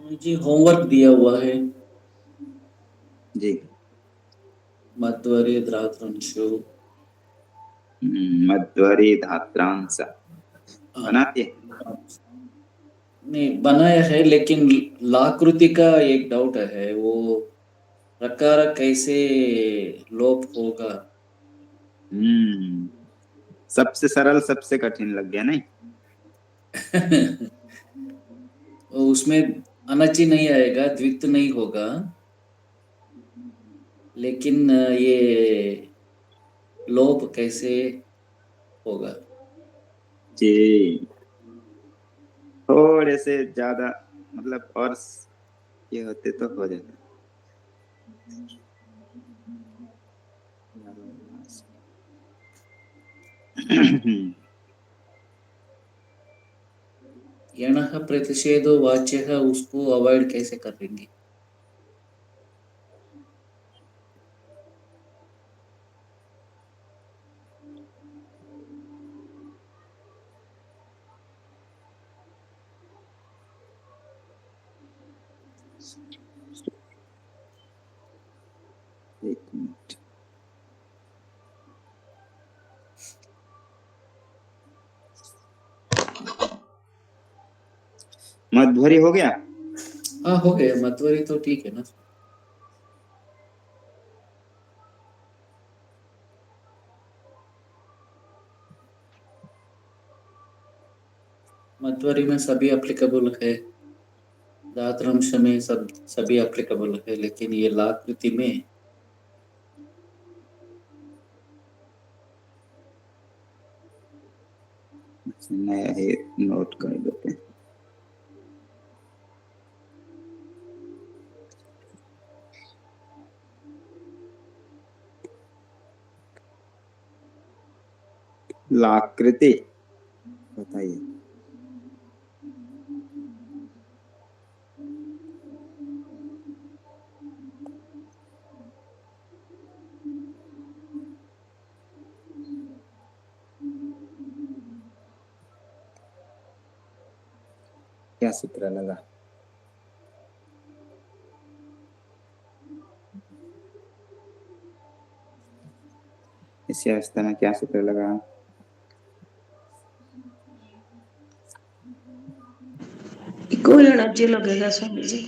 जी homework दिया हुआ है। जी। मध्वरी द्राघ्रांशु। मध्वरी धात्रांश हाँ। बनाती है। नहीं बनाया है, लेकिन लाकृति का एक डाउट है। वो प्रकार कैसे लोप होगा। हम्म सबसे सरल सबसे कठिन लग गया नहीं। उसमें अनची नहीं आएगा, द्वित्व नहीं होगा। लेकिन ये लोप कैसे होगा। जी, थोड़े से ज्यादा मतलब और ये होते तो हो जाता। यणः प्रतिषेधो वाच्यः, उसको अवॉइड कैसे करेंगे। एक मिनट। मध्वरी हो गया। हाँ हो गया, मध्वरी तो ठीक है ना। मध्वरी में सभी एप्लीकेबल है। धातुरंश में सब सभी एप्लीकेबल है, लेकिन ये लाकृति में। नया है, नोट कर लेते हैं। लाकृति बताइए। क्या सूत्र लगा। इसी अवस्था में क्या सूत्र लगा। इको एनर्जी लगेगा स्वामी जी।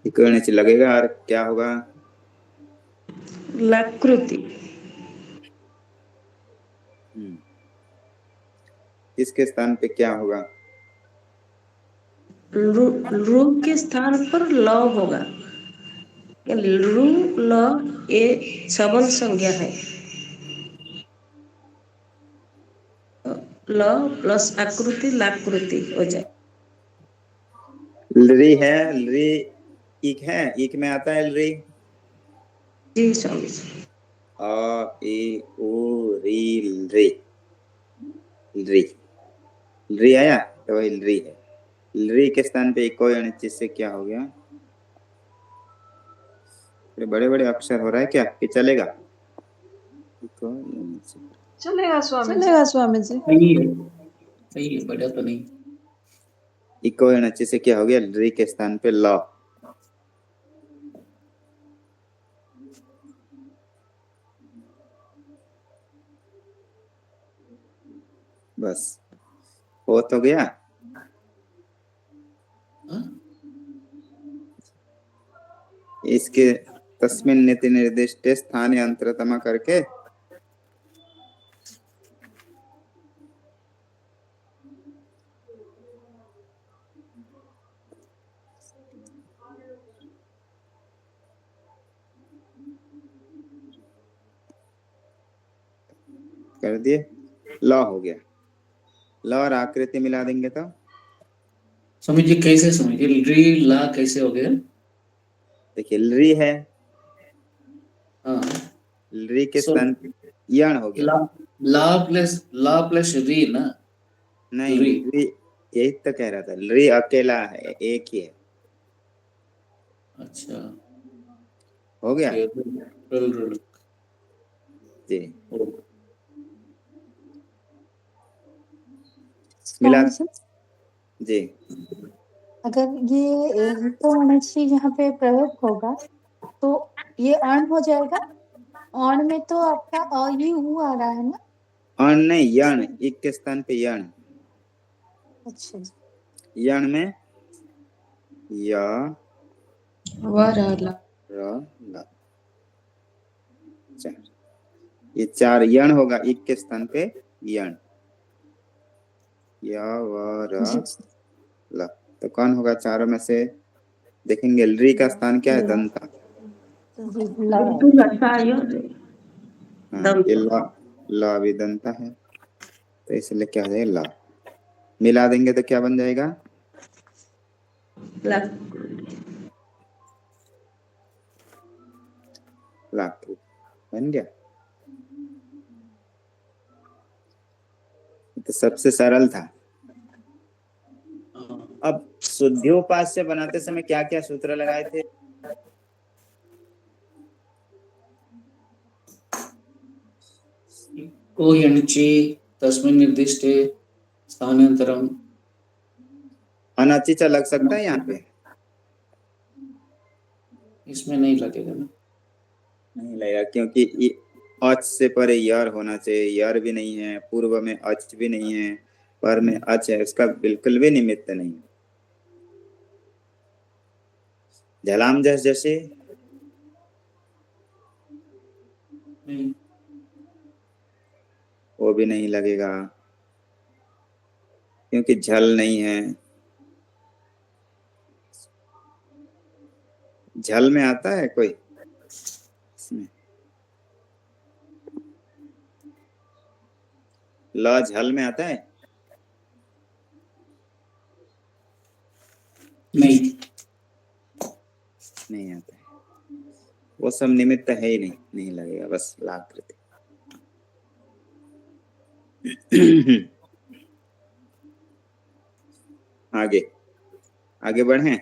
इक्वल लगेगा और क्या होगा। लाकृति। किसके स्थान पे क्या होगा। रू के स्थान पर ल होगा। रू ल ए सबल संज्ञा है। ल प्लस आकृति लाकृति हो जाए। लरी है, लरी इक है, इक में आता है लरी। जी स्वामी जी। अ ए ओ री लरी। लरी लरी आया तो वही लरी है। लरी के स्थान पे इको अनिश्चित से क्या हो गया। बड़े बड़े अक्षर हो रहा है क्या कि चलेगा। इको चलेगा स्वामी जी। चलेगा स्वामी जी। सही है, सही है, बढ़िया तो नहीं। इको अनिश्चित से क्या हो गया। लरी के स्थान पे ल। बस हो तो गया। हाँ? इसके तस्मिन् नीति निर्दिष्टे स्थाने अंतरतमा करके कर दिए। ल हो गया। ल और आकृति मिला देंगे तो स्वामी जी कैसे समझिए, री ला कैसे हो गया। देखिए लरी है, हाँ। लरी के सो स्थान पे यण हो गया। ला ला प्लस री ना। नहीं री। लरी, यही तो कह रहा था। लरी अकेला है, एक ही है। अच्छा। हो गया ओके। Rule rule. जी। मिला स्वामी जी, जी। अगर ये तो अणुश्री यहाँ पे प्रयोग होगा तो ये अण हो जाएगा। अण में तो आपका ये ऊ आ रहा है ना। अण नहीं, यण, इक के स्थान पे यण। अच्छा जी, यण में य वरला र ल, चार, ये चार यण होगा, इक के स्थान पे यण, य व र जी ल। तो कौन होगा चारों में से? देखेंगे री का स्थान क्या है? दंता। जी, ला बिल्कुल अच्छा है हाँ, दम ये ला भी दंता है, तो इसलिए क्या हो जाएगा? ला। मिला देंगे तो क्या बन जाएगा? लग लाकृति बन गया। तो सबसे सरल था। अब शुद्ध्योपास्य बनाते समय क्या क्या सूत्र लगाए थे? को यणचि तस्मिन् निर्दिष्टे स्थानांतरम। अनचिचा लग सकता है यहाँ पे? इसमें नहीं लगेगा ना। नहीं लगेगा, क्योंकि अच से परे यर होना चाहिए। यर भी नहीं है, पूर्व में अच भी नहीं है, पर में अच है, उसका बिल्कुल भी निमित्त नहीं। झलाम जैसे नहीं, वो भी नहीं लगेगा, क्योंकि झल नहीं है। झल में आता है कोई इसमें? ल झल में आता है? नहीं, नहीं आता है। वो सब निमित्त है ही नहीं, नहीं लगेगा, बस लाकृति। आगे आगे बढ़े।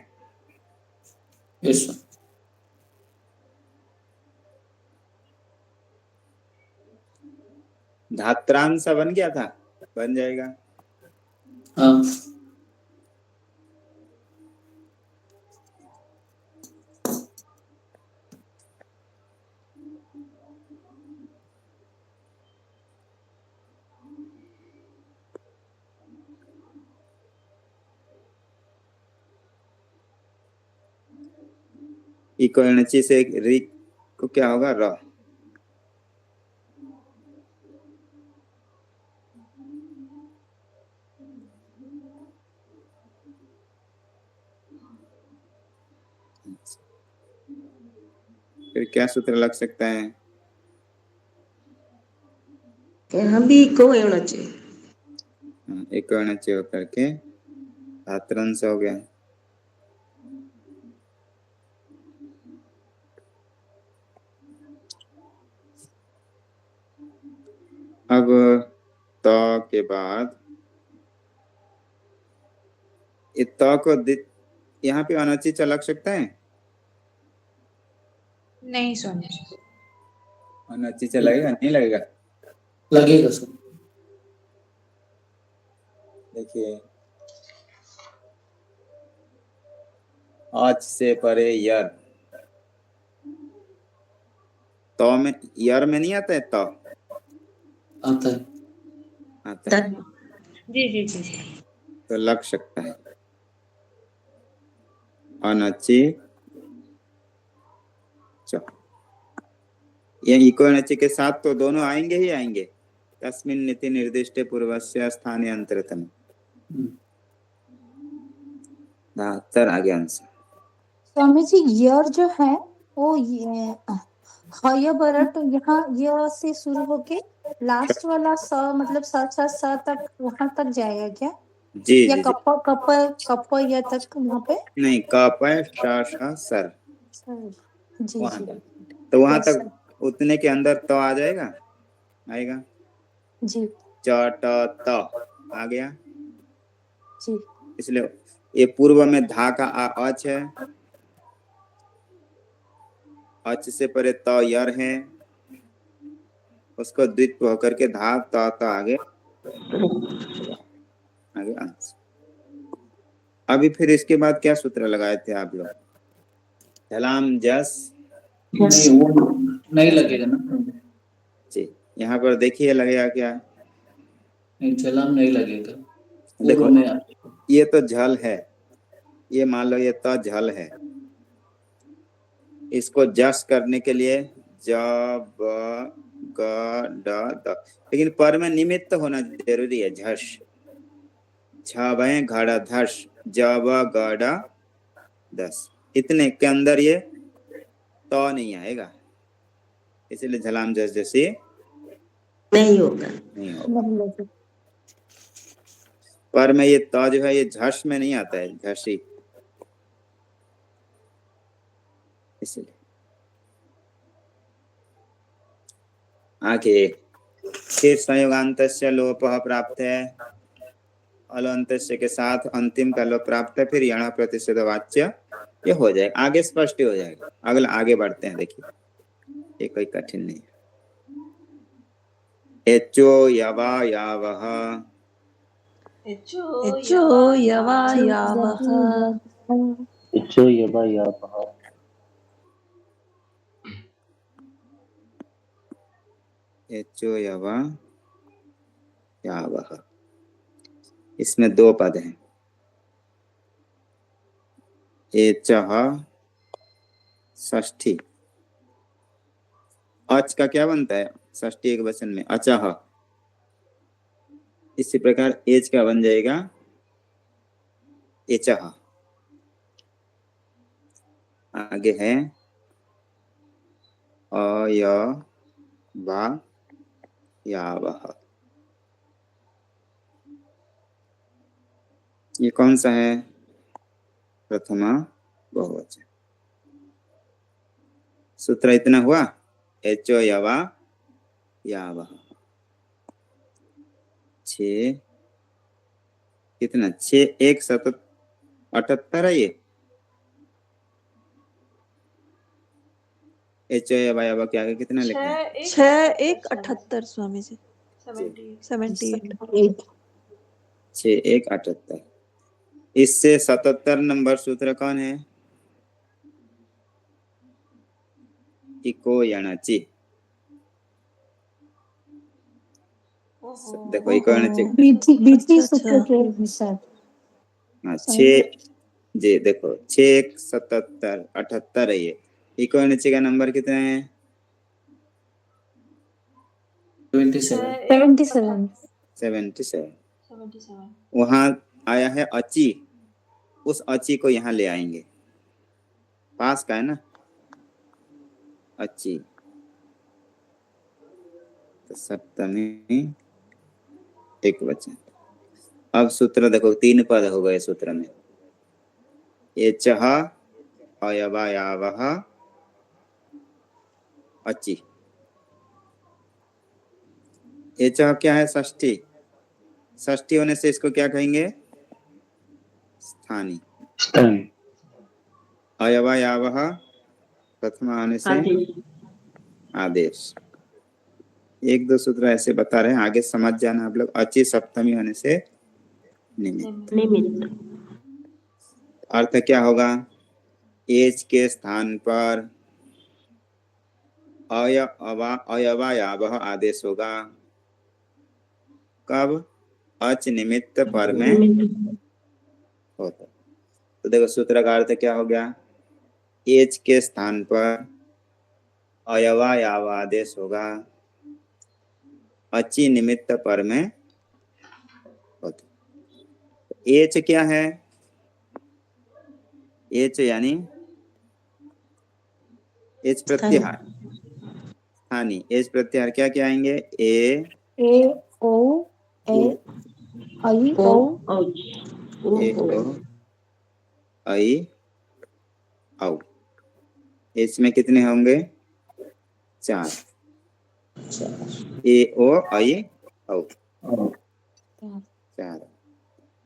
यस। धात्रांश बन गया था, बन जाएगा। हाँ, इको एनर्जी से री को क्या होगा? र। फिर क्या सूत्र लग सकता है? यहाँ भी को होना चाहिए। इको एनर्जी होकर के धात्रांश हो गया। अब त के बाद त को यहाँ पे अनचिचा लग सकता है? नहीं स्वामी जी। अनचिचा लगेगा? नहीं लगेगा? लगेगा सर। देखिए, अच से परे यर, तो में यर में नहीं आता है? तो आता है। आता है, जी जी जी जी। तो लग सकता है अनचि। ये इको अनचि के साथ तो दोनों आएंगे ही आएंगे। तस्मिन् नीति निर्दिष्टे पूर्वस्य स्थाने अंतरतम। सर आगे आंसर। स्वामी जी, यर जो है वो ये हय बरट यहाँ य से शुरू होके लास्ट वाला स मतलब स तक वहां तक जाएगा क्या? जी या जी जी। कप कप कप या तक वहां पे? नहीं, कप है सर जी वहां जी। तक, तो वहां यस तक उतने के अंदर तो आ जाएगा, आएगा। जी च ट त आ गया, जी इसलिए ये पूर्व में धा का अच है, अच से परे त यर है, उसको द्वित्व होकर के धा त आगे आ आगे अंश। अभी फिर इसके बाद क्या सूत्र लगाए थे आप लोग? झलाम जस नहीं, वो नहीं लगेगा ना। जी, यहाँ पर देखिए लगेगा क्या? नहीं, छलाम नहीं लगेगा, पूर्व देखो में आ जाएगा। ये तो झल है, ये मान लो ये तो झल है, इसको जस करने के लिए ज ब ग ड द, लेकिन पर में निमित्त होना जरूरी है। झस छ भय घड़ धस ज ब ग ड दस, इतने के अंदर ये तो नहीं आएगा, इसलिए झलाम जस जैसे नहीं होगा। नहीं होगा। नहीं लगे। पर में ये तो जो है ये झस में नहीं आता है, झसी, इसलिए। आगे फिर संयोगांतस्य लोपः प्राप्त है, अलंतस्य के साथ अंतिम का लोप प्राप्त है, फिर यण प्रतिषेध वाच्य ये हो जाएगा, आगे स्पष्ट हो जाएगा। अगला आगे बढ़ते हैं, देखिए ये कोई कठिन नहीं है। एचो यवा यावह, एचो यवा यावः इच्छो यवा यावः, एचो यवा यावह, इसमें दो पद हैं। एचः षष्ठी, अच का क्या बनता है षष्ठी एक वचन में? अचह। इसी प्रकार एच का बन जाएगा एचह। आगे है अय वा यावह, ये कौन सा है? प्रथमा बहुवचन। सूत्र इतना हुआ, एचो यवा यावह। छः कितना? 6 1 7 78 है ये। एचो यवा यावह के आगे कितना लिखा है? 6 1 78 स्वामी जी, 78। 6 1 78। इससे 77 नंबर सूत्र कौन है? इको यणचि। देखो इको यणचि। बीटी सूत्र के अनुसार। हाँ 6 जी, देखो 6 1 77 78 है ये। इको यणचि का नंबर कितना है? 27। 77। वहां आया है अची, उस अची को यहाँ ले आएंगे, पास का है ना अची, तो सप्तमी एक वचन। अब सूत्र देखो 3 पद हो गए सूत्र में। एचः अयवा यावः अची। एचः क्या है? षष्ठी। षष्ठी होने से इसको क्या कहेंगे? स्थानी। अयवा यावः प्रथमा होने से आदेश। 1 2 सूत्र ऐसे बता रहे हैं, आगे समझ जाना आप लोग। अची सप्तमी होने से निमित्त। अर्थ क्या होगा? एच के स्थान पर अयवा यावः आदेश होगा। कब? अच निमित्त पर में होता। तो देखो सूत्र का अर्थ क्या हो गया? एच के स्थान पर अयवा याव आदेश होगा, अची निमित्त पर में होता। एच क्या है? एच यानी एच प्रत्याहार, स्थानी। एच प्रत्याहार क्या क्या आएंगे? ए ओ ए आई ओ आई औ। एच में कितने होंगे? 4। ए ओ आई औ 4।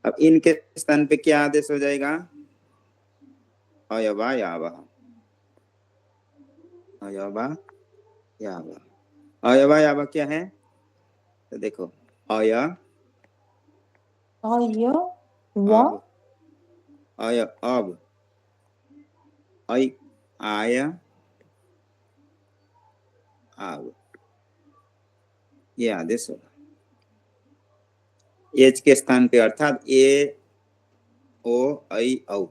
अब इनके स्थान पे क्या आदेश हो जाएगा? अयवा यावः। अयवा यावः। अयवा यावः क्या है? तो देखो अय अय व अब, अय अब, ऐ आय आव, ये आदेश होगा। एच के स्थान पे अर्थात ए ओ ऐ औ,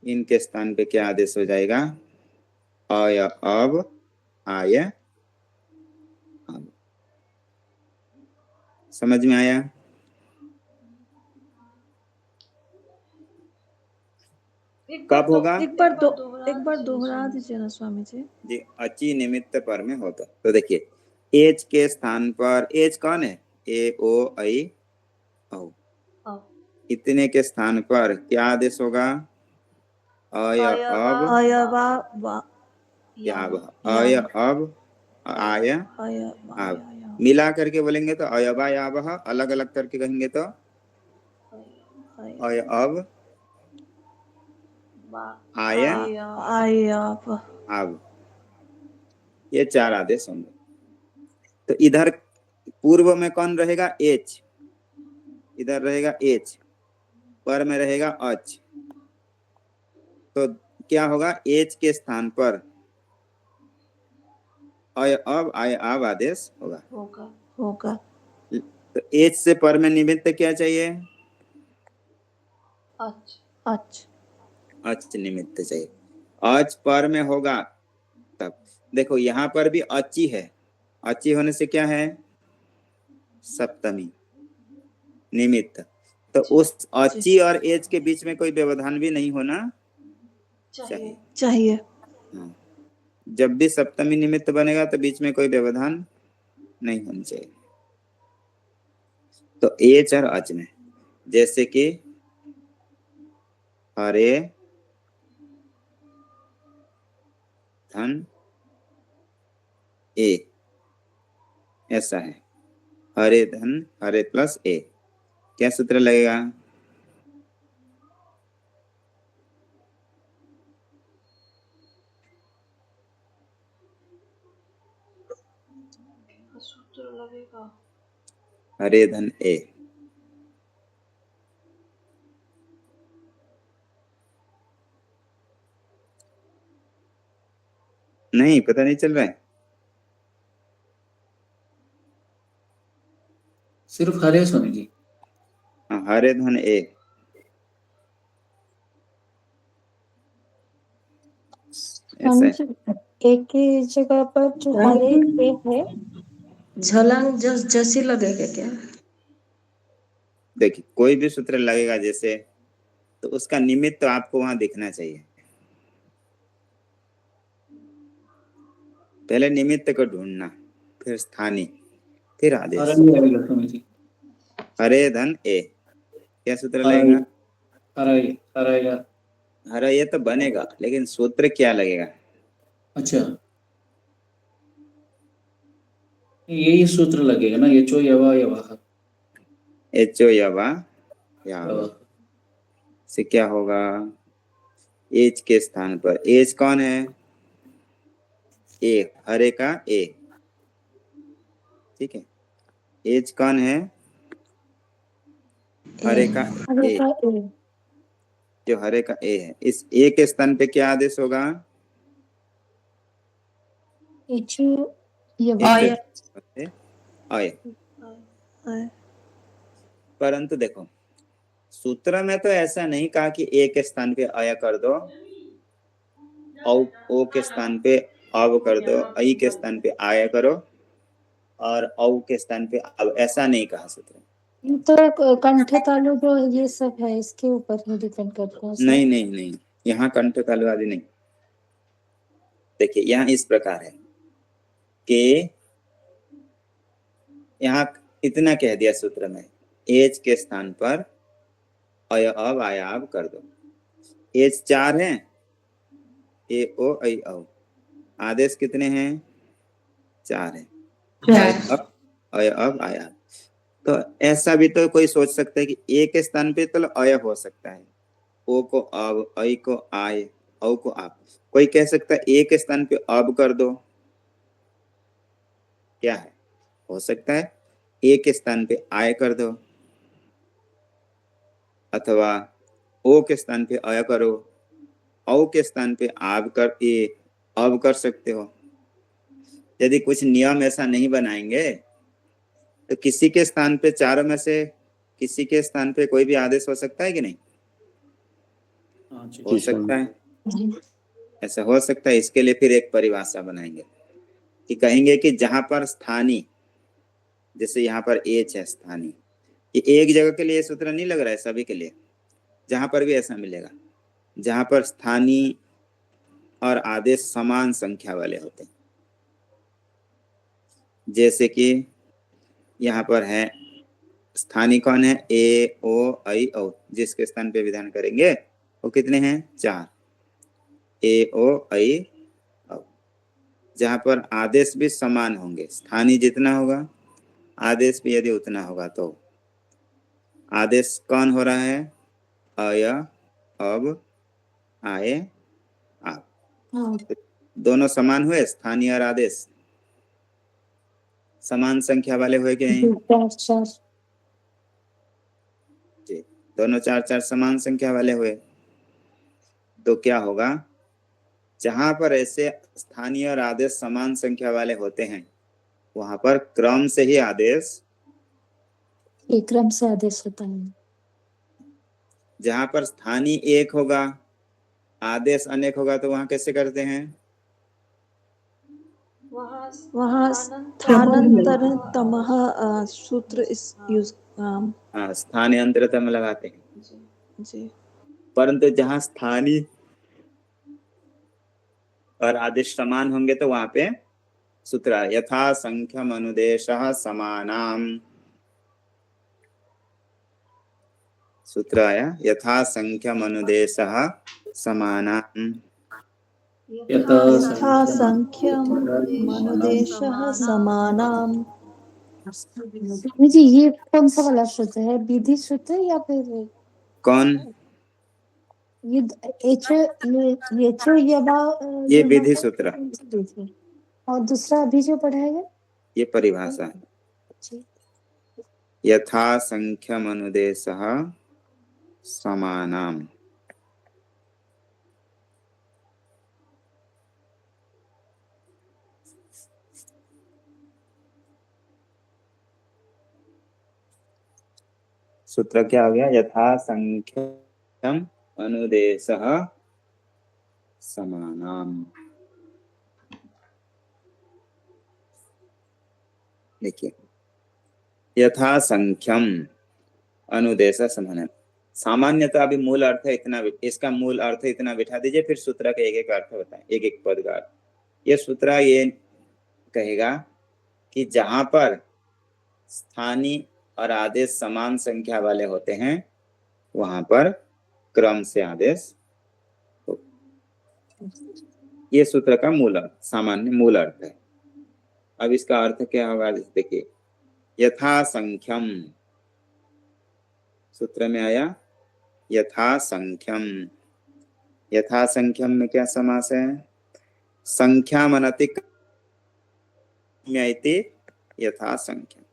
इनके स्थान पे क्या आदेश हो जाएगा? अय अब आय अब। समझ में आया? कब होगा? एक बार दोहरा दीजिए ना स्वामी जी। जी, अची निमित्त पर में होता। तो देखिए, एच के स्थान पर, एच कौन है? ए ओ ऐ औ, इतने के स्थान पर क्या आदेश होगा? अय अब अयवा वा याव, अय अब आय आव। मिला करके बोलेंगे तो अयवा याव, अलग अलग करके कहेंगे तो अय अब आय आव। ये चार आदेश होंगे। तो इधर पूर्व में कौन रहेगा? एच, इधर रहेगा एच, पर में रहेगा अच। तो क्या होगा? एच के स्थान पर अय अब आय आव आदेश होगा। तो एच से पर में निमित्त क्या चाहिए? अच अच निमित्त चाहिए। अच पर में होगा तब। देखो यहाँ पर भी अची है, अची होने से क्या है? सप्तमी निमित्त। तो उस अची और एच के बीच में कोई व्यवधान भी नहीं होना चाहिए। हाँ। जब भी सप्तमी निमित्त बनेगा तो बीच में कोई व्यवधान नहीं होना चाहिए। तो एच और अच में, जैसे कि हरे धन ए, ऐसा है। हरे धन, हरे प्लस ए, क्या सूत्र लगेगा? हरे धन ए, नहीं पता नहीं चल रहा है? सिर्फ हरे स्वामी जी। हाँ, हरे धन ए, ऐसा है। एक की जगह पर जो हरे एक है, झलंग जैसी लगेगा क्या? देखिए, कोई भी सूत्र लगेगा जैसे, तो उसका निमित्त तो आपको वहां दिखना चाहिए। पहले निमित्त को ढूंढना, फिर स्थानीय, फिर आदेश। हरा ही आएगा स्वामी जी। हरे धन ए, क्या सूत्र हरा लगेगा? हरा या हरा ये तो बनेगा, लेकिन सूत्र क्या लगेगा? अच्छा, यही सूत्र लगेगा ना, यचो यवा यवाह। एचो यवा याव से क्या होगा? एच के स्थान पर एच कौन है? ए, हरे का ए, ठीक है। एच कौन है? हरे का हरे ए, का ए, जो हरे का ए है। इस ए के स्थान पे क्या आदेश होगा? इचु आय। आय। आय। परंतु देखो, सूत्र में तो ऐसा नहीं कहा कि ए के स्थान पे आया कर दो, ओ के स्थान पे अव कर दो, आई के स्थान पे आया करो, और औ के स्थान पे अब, ऐसा नहीं कहा सूत्र। तो कंठ तालु जो ये सब है इसके ऊपर ही डिपेंड करता है नहीं नहीं नहीं, यहाँ कंठ तालु आदि नहीं। देखिए, यहाँ इस प्रकार है कि यहाँ इतना कह दिया सूत्र में, एच के स्थान पर अय अब आया अब कर दो। एच 4 है, ए ओ ऐ औ, आदेश कितने हैं? 4 है। अय अब आया। तो ऐसा भी तो कोई सोच सकता है कि ए के स्थान पे तो अय हो सकता है, ओ को अब, ऐ को आय, औ को आप। कोई कह सकता है ए के स्थान पे अब कर दो, क्या है? हो सकता है ए के स्थान पे आय कर दो, अथवा ओ के स्थान पे अय करो, औ के स्थान पे अब कर सकते हो। यदि कुछ नियम ऐसा नहीं बनाएंगे तो किसी के स्थान पे, चारों में से किसी के स्थान पे कोई भी आदेश हो सकता है कि नहीं? हाँ जी। हो सकता है, ऐसा हो सकता है। इसके लिए फिर एक परिभाषा बनाएंगे कि कहेंगे कि जहां पर स्थानीय, जैसे यहाँ पर एच है स्थानीय, ये एक जगह के लिए सूत्र नहीं लग रहा है, सभी के लिए। जहां पर भी ऐसा मिलेगा, जहां पर स्थानीय और आदेश समान संख्या वाले होते हैं, जैसे कि यहाँ पर है स्थानीय कौन है, ए ओ आई औ, जिसके स्थान पे विधान करेंगे वो कितने हैं, 4, ए ओ आई औ। जहां पर आदेश भी समान होंगे, स्थानीय जितना होगा आदेश भी यदि उतना होगा, तो आदेश कौन हो रहा है, अय, अब, आए, आप। तो दोनों समान हुए, स्थानीय और आदेश समान संख्या वाले हुए कि नहीं? जी, दोनों 4 समान संख्या वाले हुए। तो क्या होगा, जहां पर ऐसे स्थानीय और आदेश समान संख्या वाले होते हैं वहां पर क्रम से ही आदेश, एक क्रम से आदेश होता है। जहां पर स्थानीय एक होगा आदेश अनेक होगा तो वहां कैसे करते हैं? वहाँ स्थानांतरतमः सूत्र इस यूज हाँ, स्थानांतरतम लगाते हैं। जी। परंतु जहां स्थानीय और आदेश समान होंगे तो वहां पे सूत्र यथा संख्यम अनुदेशः समानाम, सूत्र आया यथा संख्यम अनुदेशः समानाम। यथा संख्यम मनुदेशः समानाम। जी, ये कौन सा वाला सूत्र है, विधि सूत्र या फिर कौन? ये ये विधि सूत्र, और दूसरा अभी जो पढ़ाएगा ये परिभाषा है। यथा संख्यम अनुदेशः समानाम। सूत्र क्या हो गया, यथा संख्यम अनुदेशः समानाम। देखिए, यथा संख्यम अनुदेश समान, सामान्यतः अभी मूल अर्थ है इतना, इसका मूल अर्थ इतना बिठा दीजिए, फिर सूत्र का एक एक अर्थ बताएं, एक एक पद का अर्थ। ये सूत्र ये कहेगा कि जहां पर स्थानीय और आदेश समान संख्या वाले होते हैं वहां पर क्रम से आदेश हो। ये सूत्र का मूल अर्थ, सामान्य मूल अर्थ है। अब इसका अर्थ क्या होगा, देखिए यथा संख्यम, सूत्र में आया यथा संख्यम। यथा संख्यम में क्या समास है, संख्या मनतिक्रम्य यथा संख्यम।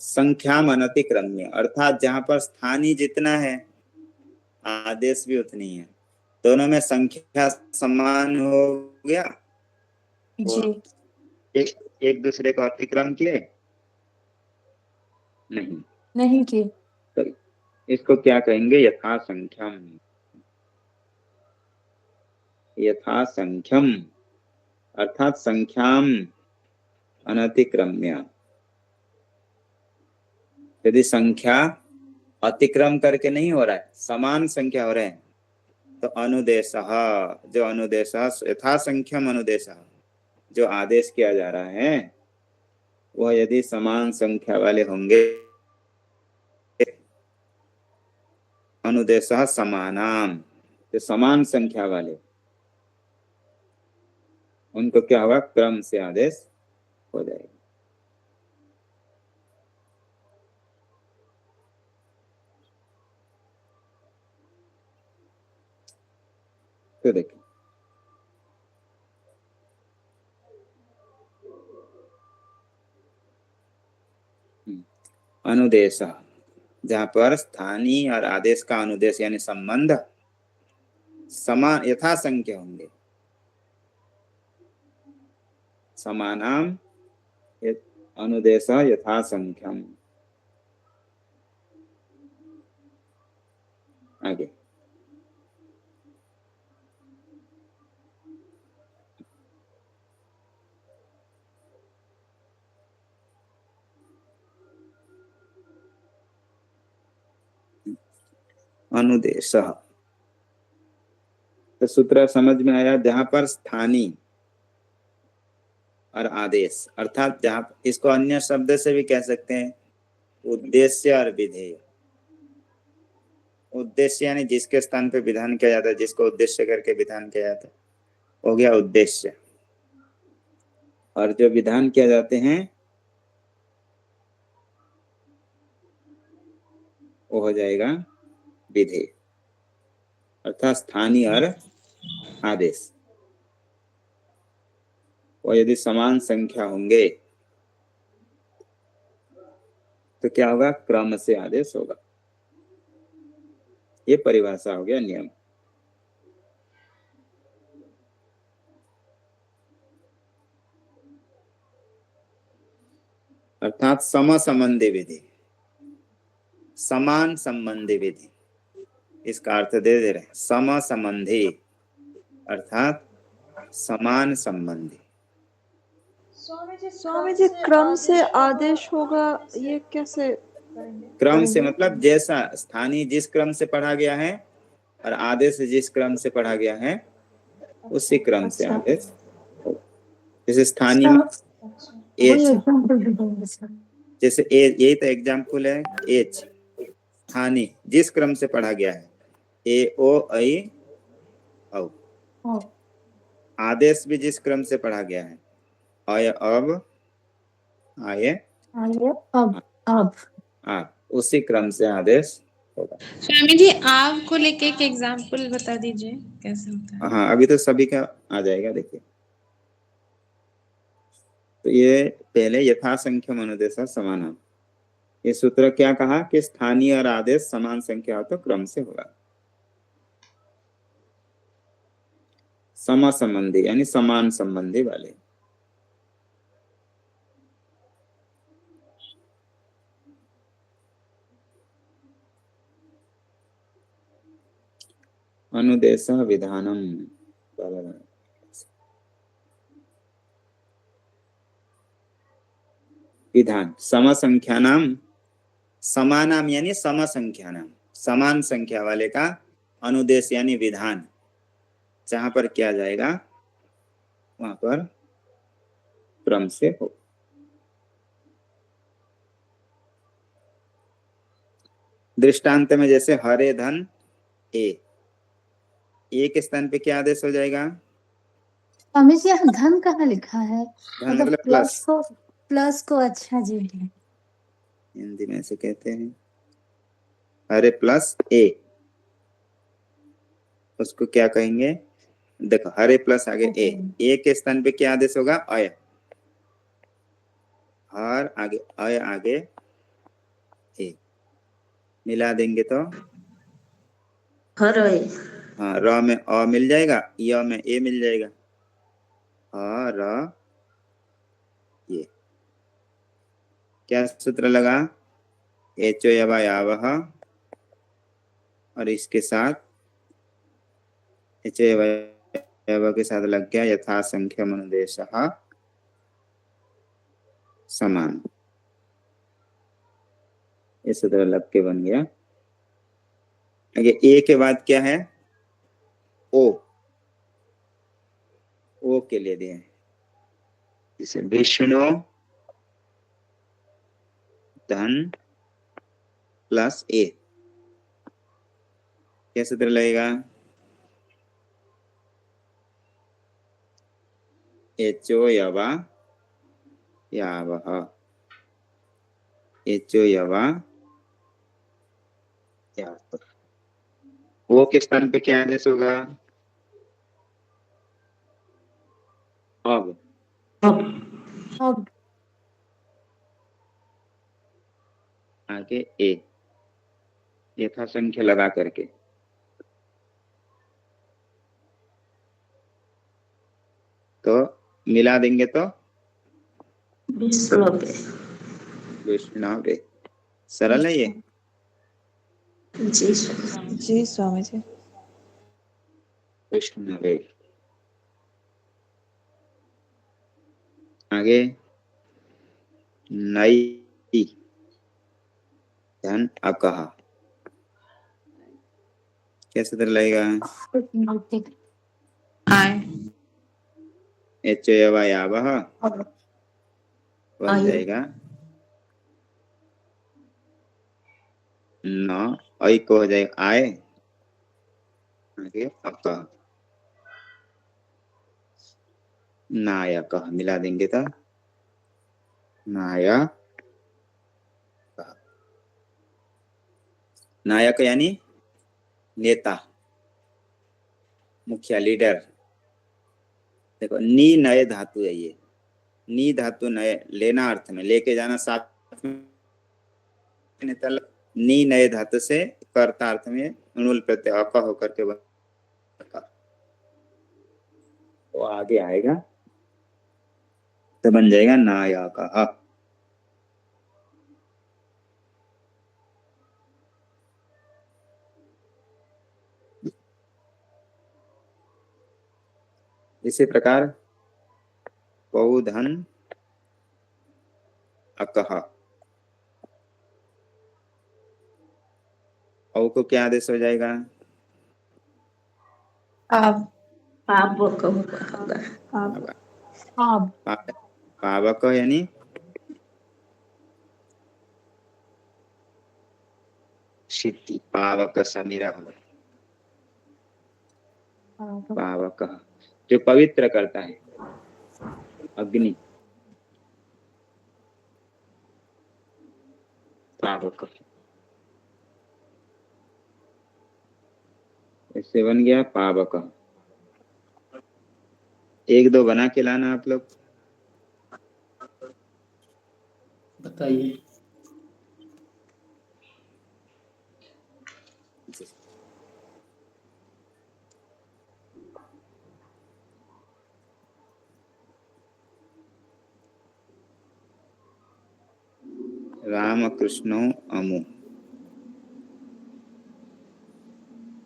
संख्या अनतिक्रम्य अर्थात जहां पर स्थानीय जितना है आदेश भी उतनी है, दोनों में संख्या समान हो गया, जी। एक दूसरे को अतिक्रम किए नहीं किए। तो इसको क्या कहेंगे, यथा संख्यम। यथा संख्यम अर्थात संख्याम अनतिक्रम्य। यदि संख्या अतिक्रम करके नहीं हो रहा है, समान संख्या हो रहे हैं, तो अनुदेश, जो अनुदेश यथा संख्यम अनुदेश, जो आदेश किया जा रहा है वह यदि समान संख्या वाले होंगे, अनुदेश समानाम, जो समान संख्या वाले उनको क्या होगा, क्रम से आदेश हो जाएगा। तो देखिए अनुदेश, जहाँ पर स्थानीय और आदेश का अनुदेश यानी संबंध समान यथा संख्य होंगे। समानाम अनुदेश यथा संख्यम। आगे अनुदेश, तो सूत्र समझ में आया। जहां पर स्थानीय और आदेश, अर्थात जहां, इसको अन्य शब्द से भी कह सकते हैं उद्देश्य और विधेय। उद्देश्य यानी जिसके स्थान पे विधान किया जाता है, जिसको उद्देश्य करके विधान किया जाता है, हो गया उद्देश्य। और जो विधान किया जाते हैं वो हो जाएगा विधेय, अर्थात स्थानीय और आदेश। और यदि समान संख्या होंगे तो क्या होगा, क्रम से आदेश होगा। ये परिभाषा हो गया, नियम। अर्थात सम संबंधी विधि, समान संबंधी विधि, इसका अर्थ दे रहे हैं। सम संबंधी अर्थात समान संबंधी। स्वामी जी क्रम से आदेश होगा, ये कैसे क्रम से करेंगे? मतलब जैसा स्थानीय जिस क्रम से पढ़ा गया है और आदेश जिस क्रम से पढ़ा गया है उसी क्रम से अच्छा, आदेश होगा। जैसे स्थानीय में कोई एच, एग्जाम्पल दे देंगे सर? जैसे यही तो एग्जाम्पल है। एच स्थानीय जिस क्रम से पढ़ा गया है, ए ओ ऐ औ। ओ, आदेश भी जिस क्रम से पढ़ा गया है, अय अब आये आइए अब आप, उसी क्रम से आदेश होगा। स्वामी जी आव को लेके एक एग्जाम्पल बता दीजिए कैसे होता है। हाँ, अभी तो सभी का आ जाएगा। देखिए, तो ये पहले यथासंख्यम अनुदेश समानम, ये सूत्र क्या कहा कि स्थानीय और आदेश समान संख्या हो तो क्रम से होगा। सम संबंधी यानी समान संबंधी वाले। अनुदेश विधानम, विधान सम संख्यानाम, समानाम यानी सम संख्यानाम, समान संख्या वाले का अनुदेश यानी विधान जहां पर किया जाएगा वहां पर क्रम से हो। दृष्टांत में जैसे हरे धन ए के स्थान पे क्या आदेश हो जाएगा? स्वामी जी यहाँ धन कहाँ लिखा है? धन मतलब मतलब प्लस, प्लस को अच्छा जी हिंदी में ऐसे कहते हैं। हरे प्लस ए, उसको क्या कहेंगे? देखो, हरे प्लस आगे ए के स्थान पे क्या आदेश होगा? अय। हर आगे अय आगे ए, मिला देंगे तो हर है। हाँ, र में अ मिल जाएगा, य में ए मिल जाएगा। र ये क्या सूत्र लगा? एचो यावह, और इसके साथ एचो यावह के साथ लग गया यथा संख्या अनुदेशः समान। ये सूत्र लग के बन गया। आगे ए के बाद क्या है? ओ के लिए दिए, जैसे विष्णु धन प्लस ए, क्या सूत्र लगेगा? एचो यवा यावह, एचो यवा यावह। वो के स्थान पे क्या आदेश होगा? अब अब आगे ए, यथा संख्या लगा करके। तो मिला देंगे तो विष्णुवे। विष्णवे। सरल है ये। जी स्वामी। जी स्वामी जी। विष्णवे। आगे नई धन अकह कैसे तरह लगेगा? आय। एचयवायावह बन आयु। जाएगा न, ऐ को हो जाएगा आय। आगे अकह नायक मिला देंगे तो नायक। नायक यानी नेता, मुखिया, लीडर। देखो नी नए धातु है ये। नी धातु नए लेना अर्थ में, लेके जाना साथ में, नेता। नी नए धातु से कर्ता अर्थ में णुल प्रत्यय अक होकर के बना, तो आगे आएगा तो बन जाएगा नायक। इसी प्रकार बहुधन अकह, औ को क्या आदेश हो जाएगा? अब पावक होगा। आप अब पावक यानी सिद्धि, पावक समीरा। पावक जो पवित्र करता है, अग्नि। पावक इससे बन गया पावक। एक दो बना के लाना आप लोग। बताइए। राम कृष्णो अमु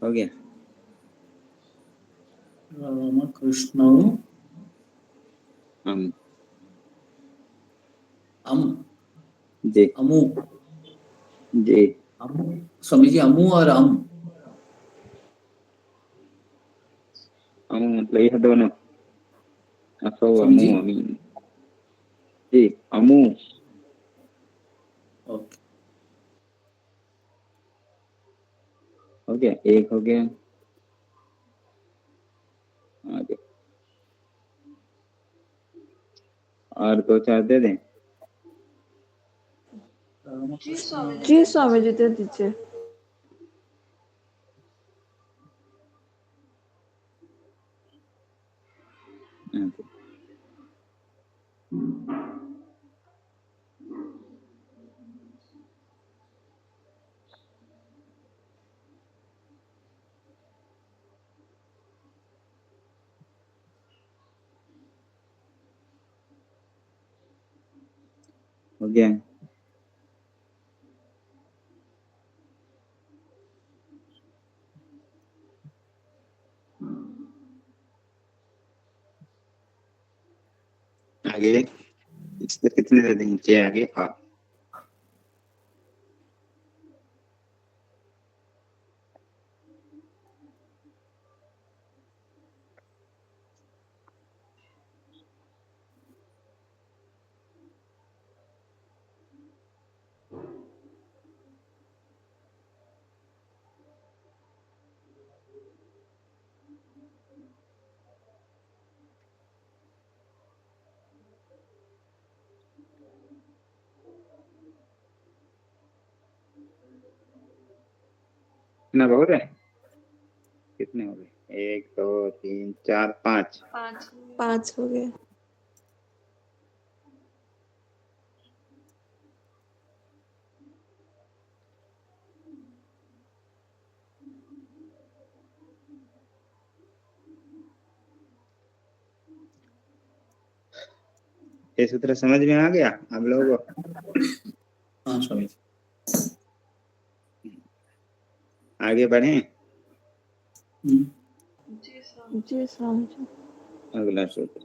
हो गया। राम कृष्ण अमु अम जी अमु जी। अमु स्वामी जी, अमु और अम। अमु मतलब यह दोनों, असो स्वामी अमु जी। अमी जी। अमु ओके। हो गया, एक हो गया। आगे और दो चार दे दें। राम कृष्ण जी स्वामी जी दे दीजिए। आगे। हो गया। आगे इससे कितने दे देंगे? आगे हाँ। कितना बहुत है? कितने हो गए? एक दो तीन चार पाँच। 5 हो गए। ये सूत्र समझ में आ गया आप लोगों को? हाँ स्वामी जी। आगे बढ़े। हम्म, जी स्वामी जी। अगला सूत्र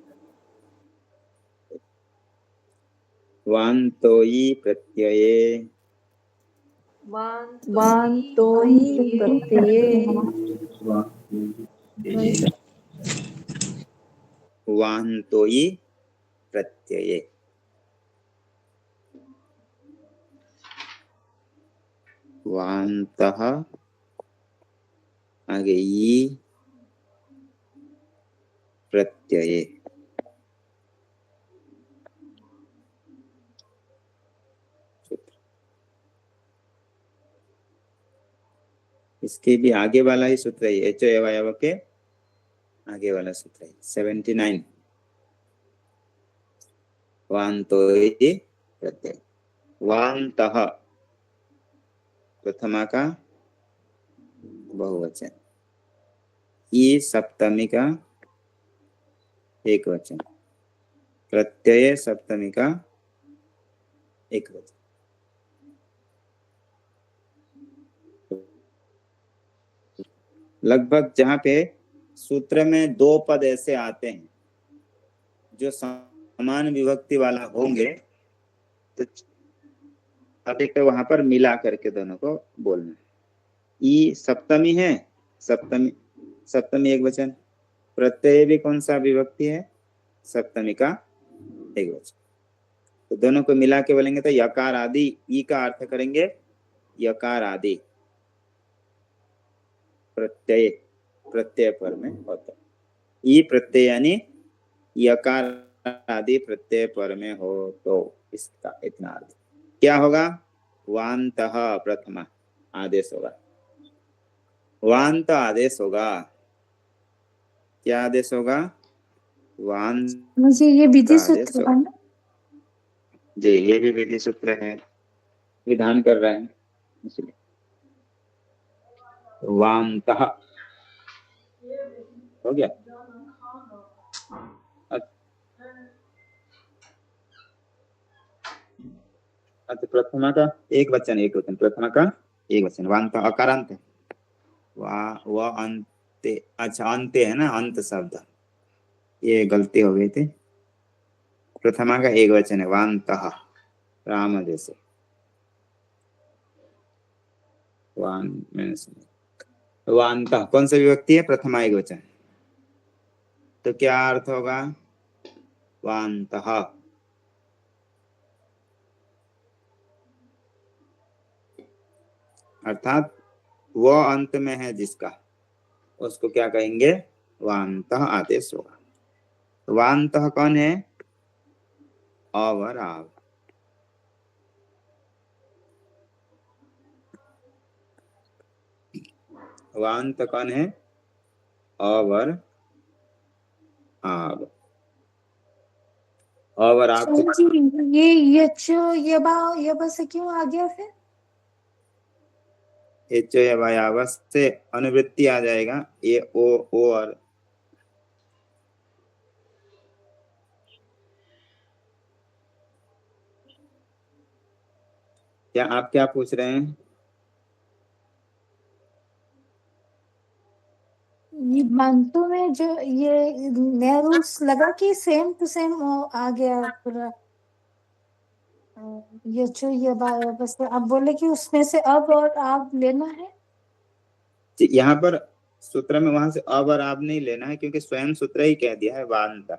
वान्तोयी प्रत्यये वान्तोयी प्रत्यये वान्तोयी प्रत्यये वान्तः आगे ई प्रत्यये इसके भी आगे वाला ही सूत्र है, एच अवयव के आगे वाला सूत्र है 79 वान्तोयी प्रत्यय वान्तः प्रथमा का बहुवचन ई सप्तमी का एक वचन प्रत्यय सप्तमी का एक वचन लगभग जहाँ पे सूत्र में दो पद ऐसे आते हैं जो समान विभक्ति वाला होंगे तो अधिकतर वहां पर मिला करके दोनों को बोलना। ई सप्तमी है, सप्तमी सप्तमी एक वचन, प्रत्यय भी कौन सा विभक्ति है? सप्तमी का एक वचन। तो दोनों को मिला के बोलेंगे तो यकार आदि, ई का अर्थ करेंगे यकार आदि प्रत्यय, प्रत्यय पर में होता है। ई प्रत्यय यानी यकार आदि प्रत्यय पर में हो तो इसका इतना अर्थ क्या होगा? वान्तः प्रथमा आदेश होगा, वान्त आदेश होगा। क्या आदेश होगा? वान्त मुझे ये विधि आदेश सूत्र होगा। है ना? जी ये भी विधि सूत्र है, विधान कर रहे हैं इसलिए वान्तः हो गया। अच्छा प्रथमा का एक वचन, एक वचन प्रथमा का एक वचन वान्त अकारांत है वा अंते, अच्छा अंते है ना, अंत शब्द, ये गलती हो गई थी। प्रथमा का एक वचन है वान्तः, राम जैसे वान्तः कौन सा विभक्ति है? प्रथमा एक वचन। तो क्या अर्थ होगा? वान्तः अर्थात वो अंत में है जिसका, उसको क्या कहेंगे? वान्तः आदेश होगा। वान्तः कौन है? अव और आव। वान्त कौन है? अव और आव। अव और आव स्वामी जी ये यचो यबा से क्यों आ गया फिर? एच से अनुवृत्ति आ जाएगा, ये ओ और क्या आप क्या पूछ रहे हैं? ये मानतो में जो ये नया रूल्स लगा कि सेम टू सेम आ गया पूरा। यचो यबा से आप बोले कि उसमें से अब और आप लेना है। यहाँ पर सूत्र में वहां से अब और आप नहीं लेना है, क्योंकि स्वयं सूत्र ही कह दिया है वान्त।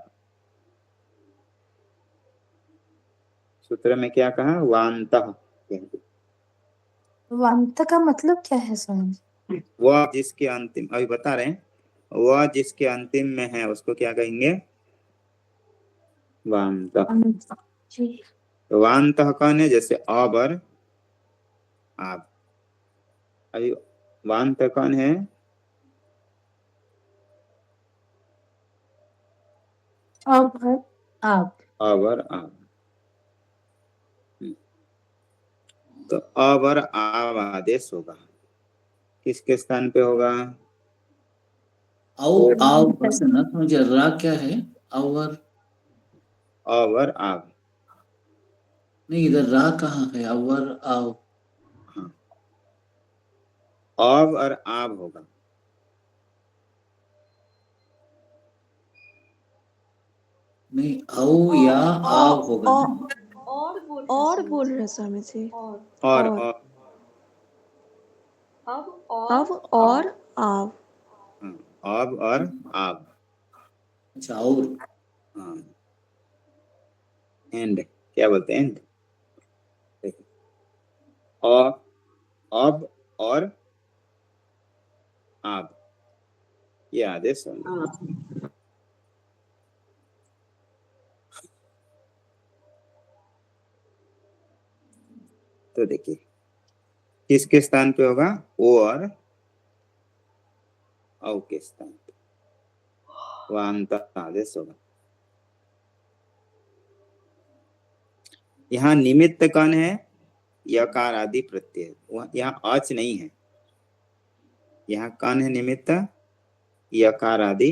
सूत्र में क्या कहा? वान्तः। वांत का मतलब क्या है स्वामी जी? वह जिसके अंतिम, अभी बता रहे हैं, वह जिसके अंतिम में है उसको क्या कहेंगे? वान्तः। जी तो वान्तः कौन है? जैसे अब और आप। अभी वान्त कौन है? अब और आप। अब और आप। तो अब और आव आदेश होगा, किसके स्थान पे होगा? आओ आओ बस है ना, मुझे रा क्या है? और अब और आव नहीं, इधर रा कहाँ है? अवर आव। हाँ, अब और आब होगा। नहीं, औ या आव होगा ना। और बोल रहे स्वामी जी। और अब और आव। हाँ, अब और आब। अच्छा, और हाँ, एंड क्या बोलते हैं? एंड। और अब और आब, ये आदेश होंगे। तो देखिए किसके स्थान पे होगा? ओ और औ के स्थान पे वांत आदेश होगा। यहाँ निमित्त कौन है? यकार आदि प्रत्यय। यहाँ अच नहीं है। यहाँ कौन है निमित्त? यकार आदि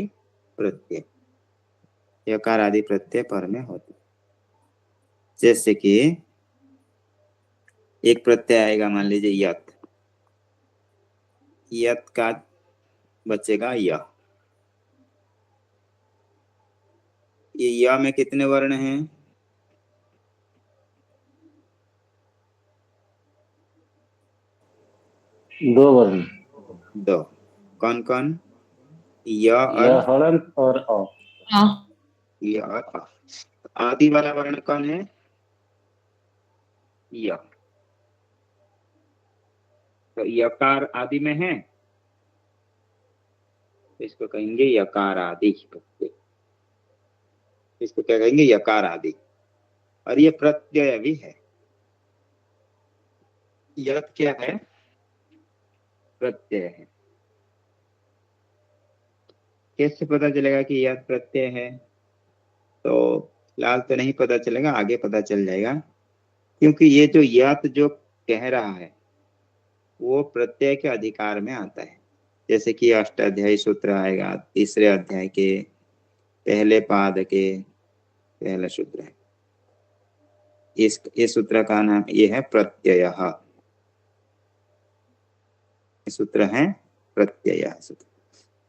प्रत्यय। यकार आदि प्रत्यय पर में होते। जैसे कि एक प्रत्यय आएगा, मान लीजिए यत। यत का बचेगा य। ये य में कितने वर्ण हैं? 2 वर्ण। 2। कौन कौन? य और यह हलंत और अ। य और अ। आदि वाला वर्ण कौन है? य। तो यकार आदि में है, तो इसको कहेंगे यकार आदि प्रत्यय। इसको क्या कहेंगे? यकार आदि। और ये प्रत्यय भी है। यत क्या है? प्रत्यय है। कैसे पता चलेगा कि यत प्रत्यय है? तो फिलहाल तो नहीं पता चलेगा, आगे पता चल जाएगा। क्योंकि ये जो यत जो कह रहा है वो प्रत्यय के अधिकार में आता है। जैसे कि अष्टाध्यायी सूत्र आएगा, तीसरे अध्याय के पहले पाद के पहला सूत्र है। इस सूत्र का नाम ये है प्रत्यय। सूत्र है प्रत्यय सूत्र,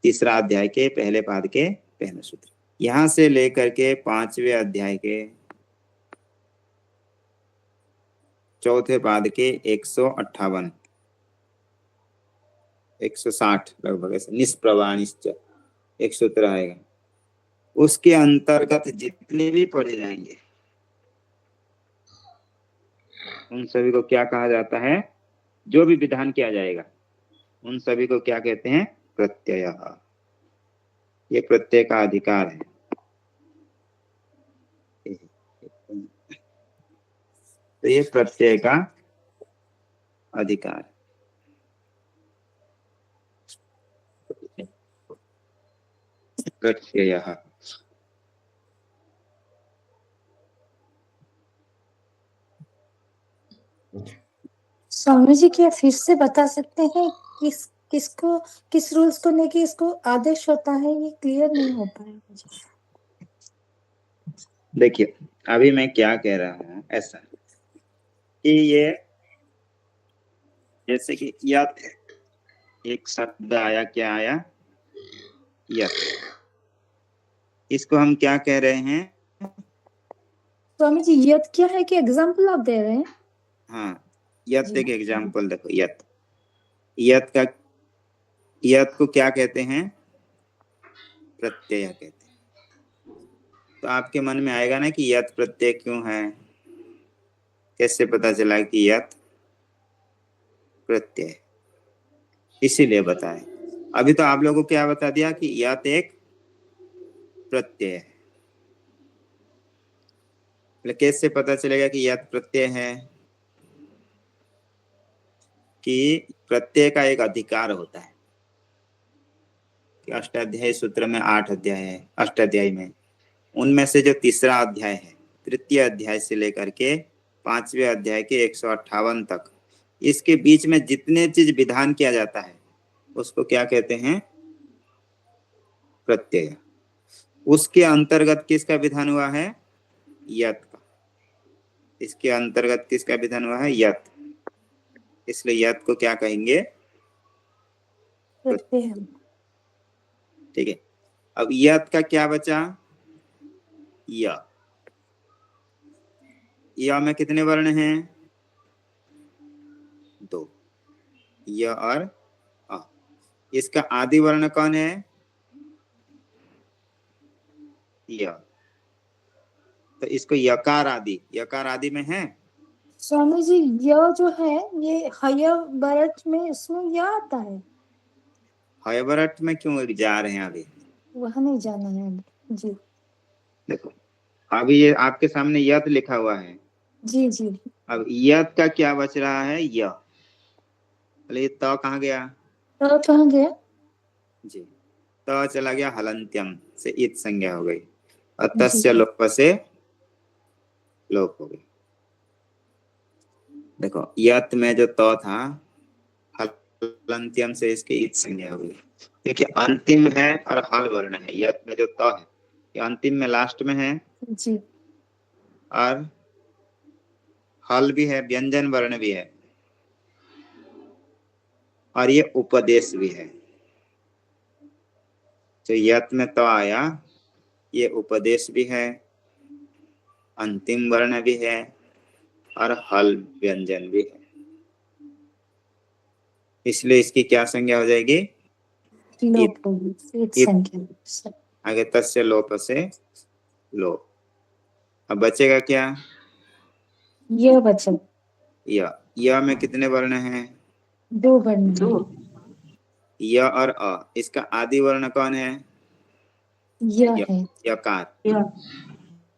तीसरा अध्याय के पहले पाद के पहला सूत्र। यहां से लेकर के 5वें अध्याय के चौथे पाद के 158 160 लगभग ऐसे निष्प्रवानिश्च एक सूत्र आएगा। उसके अंतर्गत जितने भी पढ़े जाएंगे उन सभी को क्या कहा जाता है? जो भी विधान किया जाएगा उन सभी को क्या कहते हैं? प्रत्यय। ये प्रत्यय का अधिकार है। तो ये प्रत्यय का अधिकार प्रत्यय। स्वामी जी क्या फिर से बता सकते हैं किसको किस रूल्स को लेके इसको आदेश होता है? ये क्लियर नहीं हो पाया मुझे। देखिए अभी मैं क्या कह रहा हूं, ऐसा कि ये जैसे कि यत, एक शब्द आया, क्या आया? यत। इसको हम क्या कह रहे हैं? स्वामी जी यत क्या है कि एग्जाम्पल आप दे रहे हैं? हाँ, यत जी। एक एग्जाम्पल देखो। यत, यत का, यत को क्या कहते हैं? प्रत्यय कहते हैं। तो आपके मन में आएगा ना कि यत प्रत्यय क्यों है? कैसे पता चला कि यत प्रत्यय? इसीलिए बताए। अभी तो आप लोगों को क्या बता दिया कि यत एक प्रत्यय है। कैसे पता चलेगा कि यत प्रत्यय है? कि प्रत्यय का एक अधिकार होता है। कि अष्टाध्यायी सूत्र में 8 अध्याय है। अष्टाध्यायी में उनमें से जो तीसरा अध्याय है, तृतीय अध्याय से लेकर के 5वें अध्याय के 158 तक, इसके बीच में जितने चीज विधान किया जाता है उसको क्या कहते हैं? प्रत्यय। उसके अंतर्गत किसका विधान हुआ है? यत का। इसके अंतर्गत किसका विधान हुआ है? यत। इसलिए यत को क्या कहेंगे? प्रत्यय। ठीक है। अब यत का क्या बचा? य। य में कितने वर्ण हैं? 2, य और अ। इसका आदि वर्ण कौन है? य। तो इसको यकार आदि में है। स्वामी जी यह जो है ये हय बरट में इसमें यह आता है, हयवरट में क्यों जा रहे हैं अभी? वह नहीं जाना है अभी। जी देखो, अभी ये आपके सामने यत लिखा हुआ है। जी जी। अब यत का क्या बच रहा है? य। ये त कहाँ गया? तो कहाँ गया? जी, त चला गया हलंत्यम से, इत संज्ञा हो गई और जी तस्य लोप से लोप हो गई। देखो, यत में जो त था हलंत्यम से इसकी इत संज्ञा हो गई, क्योंकि अंतिम है और हल वर्ण है। यत में जो त है ये अंतिम में लास्ट में है जी और हल भी है, व्यंजन वर्ण भी है और ये उपदेश भी है। तो यत में तो आया, ये उपदेश भी है, अंतिम वर्ण भी है और हल व्यंजन भी है। इसलिए इसकी क्या संज्ञा हो जाएगी? लोप होगी, इत इत। संख्या। आगे तस्य लोप से लोप। अब बचेगा क्या? यह वचन य में कितने वर्ण हैं? 2 वर्ण हैं। य और अ। इसका आदि वर्ण कौन है? यह य, है। यकार। यह